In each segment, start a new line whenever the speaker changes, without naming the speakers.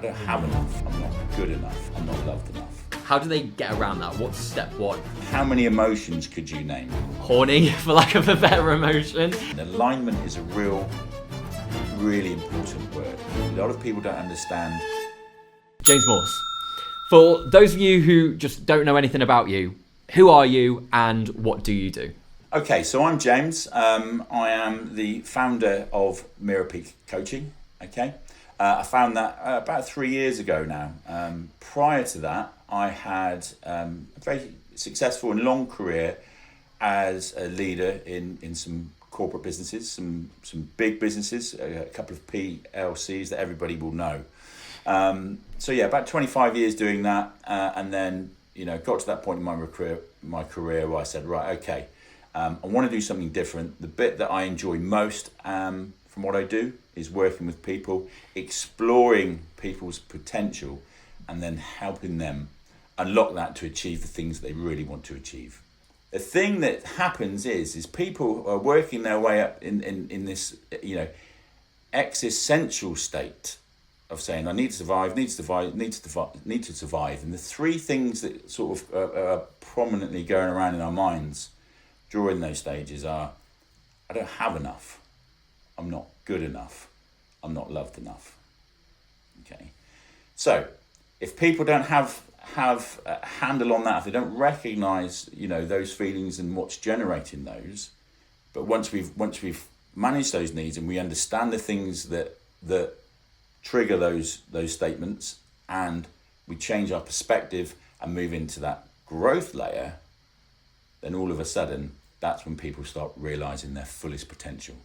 I don't have enough. I'm not good enough. I'm not loved enough.
How do they get around that? What's step one?
How many emotions could you name?
Horny, for lack of a better emotion.
And alignment is a really important word. A lot of people don't understand.
James Morse. For those of you who just don't know anything about you, who are you and what do you do?
Okay, so I'm James. I am the founder of Mirror Peak Coaching. Okay, I found that about 3 years ago now. Prior to that, I had a very successful and long career as a leader in some corporate businesses, some big businesses, a couple of PLCs that everybody will know. So yeah, about 25 years doing that, and then got to that point in my career where I said, right, okay, I want to do something different. The bit that I enjoy most from what I do is working with people, exploring people's potential, and then helping them unlock that to achieve the things they really want to achieve. The thing that happens is people are working their way up in this existential state of saying, I need to survive, need to survive. And the three things that sort of are prominently going around in our minds during those stages are, I don't have enough, I'm not good enough, I'm not loved enough. Okay, so if people don't have a handle on that, if they don't recognize those feelings and what's generating those, but once we've managed those needs and we understand the things that trigger those statements, and we change our perspective and move into that growth layer, then all of a sudden that's when people start realizing their fullest potential.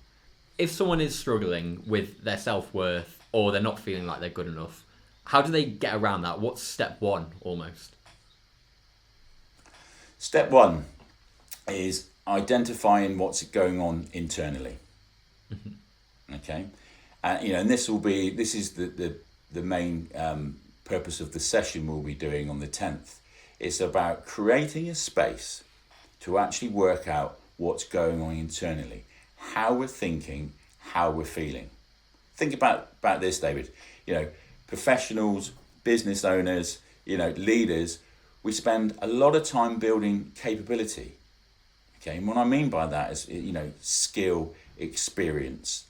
If someone is struggling with their self-worth or they're not feeling like they're good enough, how do they get around that? What's step one almost?
Step one is identifying what's going on internally. Okay. And this is the main purpose of the session we'll be doing on the 10th. It's about creating a space to actually work out what's going on internally, how we're thinking, how we're feeling. Think about this, David. Professionals, business owners, leaders, we spend a lot of time building capability. Okay, and what I mean by that is, skill, experience,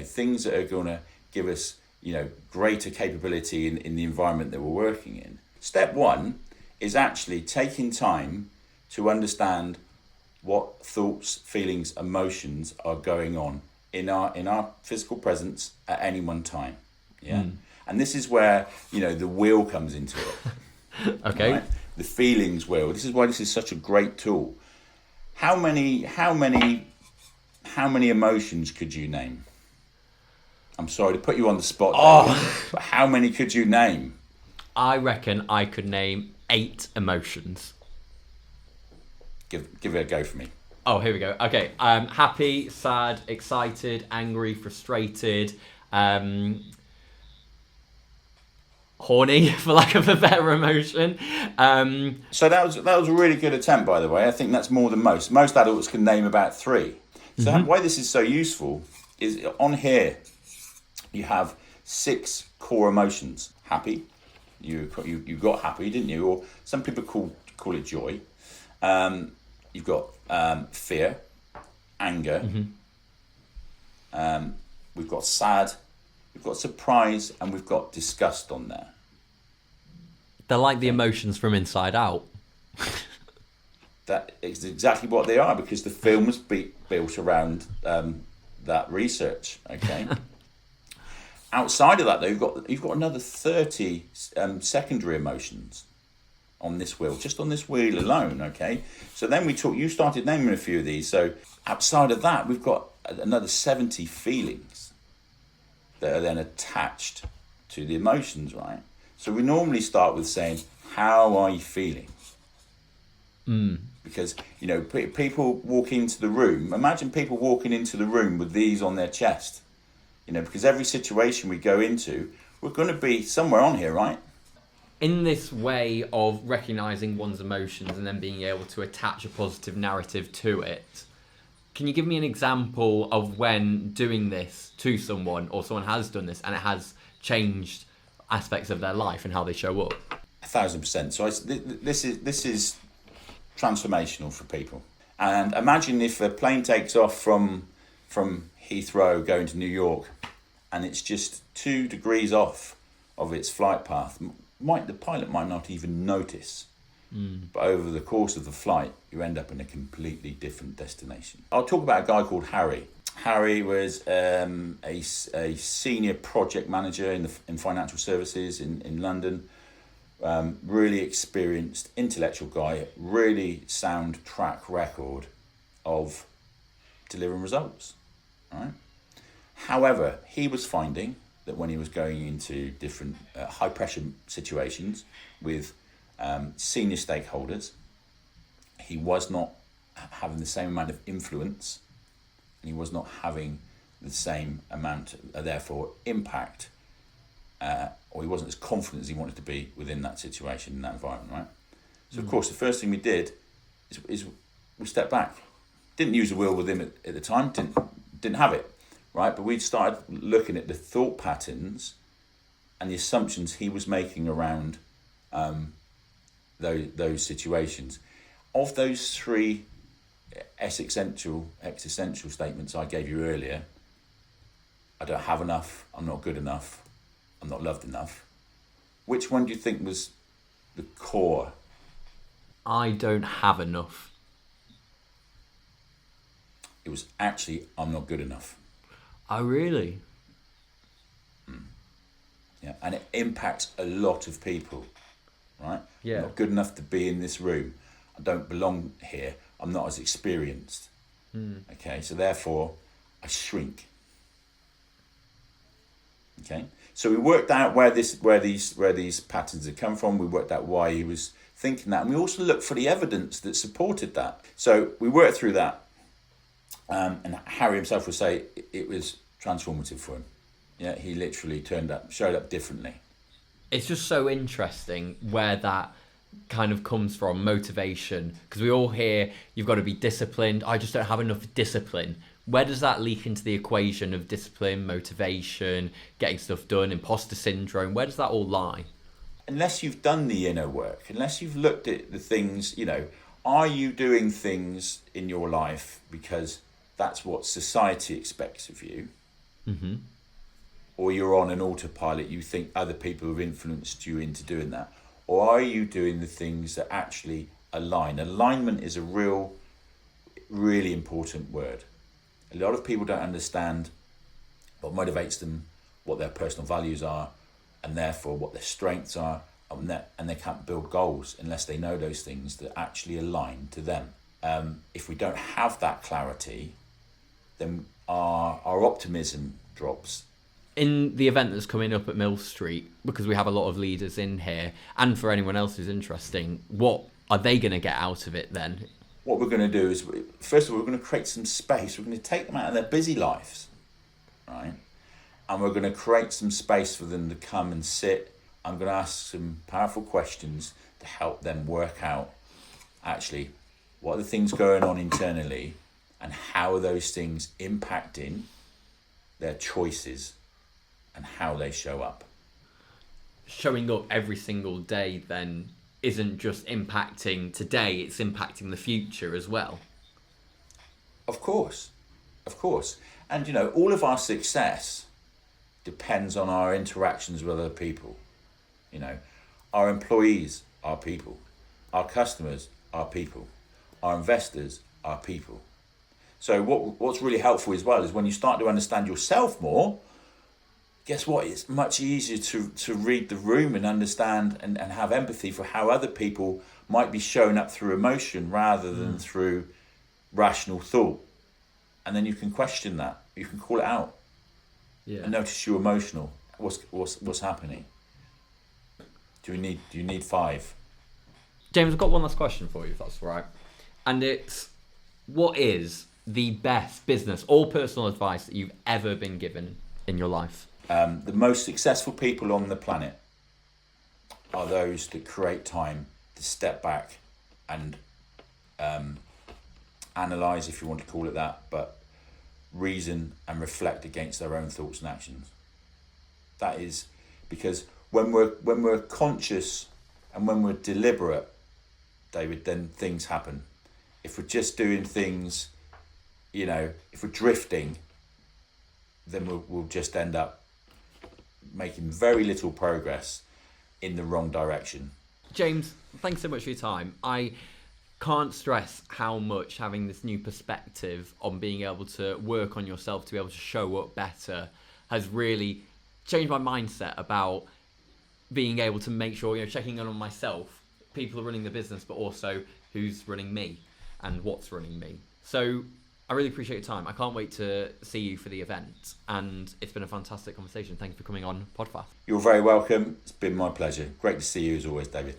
things that are going to give us, greater capability in the environment that we're working in. Step one is actually taking time to understand what thoughts, feelings, emotions are going on in our physical presence at any one time. Yeah. And this is where, the wheel comes into it.
Okay.
Right? The feelings wheel. This is why this is such a great tool. How many emotions could you name? I'm sorry to put you on the spot, but how many could you name?
I reckon I could name 8 emotions.
Give it a go for me.
Oh, here we go. Okay. Happy, sad, excited, angry, frustrated, horny, for lack of a better emotion.
So that was a really good attempt, by the way. I think that's more than most. Most adults can name about 3. So why this is so useful is on here you have 6 core emotions. Happy, you got happy, didn't you? Or some people call it joy. You've got fear, anger. We've got sad, we've got surprise, and we've got disgust on there.
They're like the emotions from Inside Out.
That is exactly what they are, because the film was built around that research. Okay. Outside of that, though, you've got another 30 secondary emotions on this wheel, just on this wheel alone. Okay. So then you started naming a few of these. So outside of that, we've got another 70 feelings that are then attached to the emotions, right? So we normally start with saying, how are you feeling? Because, people walk into the room. Imagine people walking into the room with these on their chest. Because every situation we go into, we're going to be somewhere on here, right?
In this way of recognizing one's emotions and then being able to attach a positive narrative to it, can you give me an example of when doing this to someone, or someone has done this and it has changed aspects of their life and how they show up.
1,000%. So this is transformational for people. And imagine if a plane takes off from Heathrow going to New York, and it's just 2 degrees off of its flight path. The pilot might not even notice. But over the course of the flight, you end up in a completely different destination. I'll talk about a guy called Harry. Harry was a senior project manager in financial services in London. Really experienced, intellectual guy, really sound track record of delivering results. Right? However, he was finding that when he was going into different high pressure situations with senior stakeholders, he was not having the same amount of influence, and he was not having the same amount, therefore, impact, or he wasn't as confident as he wanted to be within that situation, in that environment, right? So, of course, the first thing we did is we stepped back. Didn't use the wheel with him at the time, didn't have it, right? But we started looking at the thought patterns and the assumptions he was making around those situations. Of those 3 existential statements I gave you earlier, I don't have enough, I'm not good enough, I'm not loved enough. Which one do you think was the core?
I don't have enough.
It was actually, I'm not good enough.
Oh, really?
Yeah, and it impacts a lot of people, right?
Yeah.
I'm not good enough to be in this room. I don't belong here. I'm not as experienced. Okay, so therefore, I shrink. Okay, so we worked out where these patterns had come from. We worked out why he was thinking that, and we also looked for the evidence that supported that. So we worked through that, and Harry himself would say it was transformative for him. Yeah, he literally showed up differently.
It's just so interesting where that kind of comes from, motivation, because we all hear you've got to be disciplined. I just don't have enough discipline. Where does that leak into the equation of discipline, motivation, getting stuff done, imposter syndrome? Where does that all lie?
Unless you've done the inner work, unless you've looked at the things, are you doing things in your life because that's what society expects of you?
Mm-hmm.
Or you're on an autopilot, you think other people have influenced you into doing that? Or are you doing the things that actually align? Alignment is a really important word. A lot of people don't understand what motivates them, what their personal values are, and therefore what their strengths are, and they can't build goals unless they know those things that actually align to them. If we don't have that clarity, then our optimism drops.
In the event that's coming up at Mill Street, because we have a lot of leaders in here, and for anyone else who's interesting, what are they going to get out of it then?
What we're going to do is, first of all, we're going to create some space. We're going to take them out of their busy lives, right? And we're going to create some space for them to come and sit. I'm going to ask some powerful questions to help them work out, actually, what are the things going on internally and how are those things impacting their choices and how they show up.
Showing up every single day then isn't just impacting today, it's impacting the future as well.
Of course. And all of our success depends on our interactions with other people. Our employees are people, our customers are people, our investors are people. So what's really helpful as well is when you start to understand yourself more, guess what? It's much easier to read the room and understand and have empathy for how other people might be showing up through emotion rather than through rational thought. And then you can question that. You can call it out.
Yeah.
And notice you're emotional. What's happening? Do you need 5?
James, I've got one last question for you, if that's all right. And it's, what is the best business or personal advice that you've ever been given in your life?
The most successful people on the planet are those that create time to step back and analyse, if you want to call it that, but reason and reflect against their own thoughts and actions. That is because when we're conscious and when we're deliberate, David, then things happen. If we're just doing things, if we're drifting, then we'll just end up making very little progress in the wrong direction.
James, thanks so much for your time. I can't stress how much having this new perspective on being able to work on yourself to be able to show up better has really changed my mindset about being able to make sure, checking in on myself, people are running the business, but also who's running me and what's running me. So I really appreciate your time. I can't wait to see you for the event, and it's been a fantastic conversation. Thank you for coming on PodFast.
You're very welcome. It's been my pleasure. Great to see you as always, David.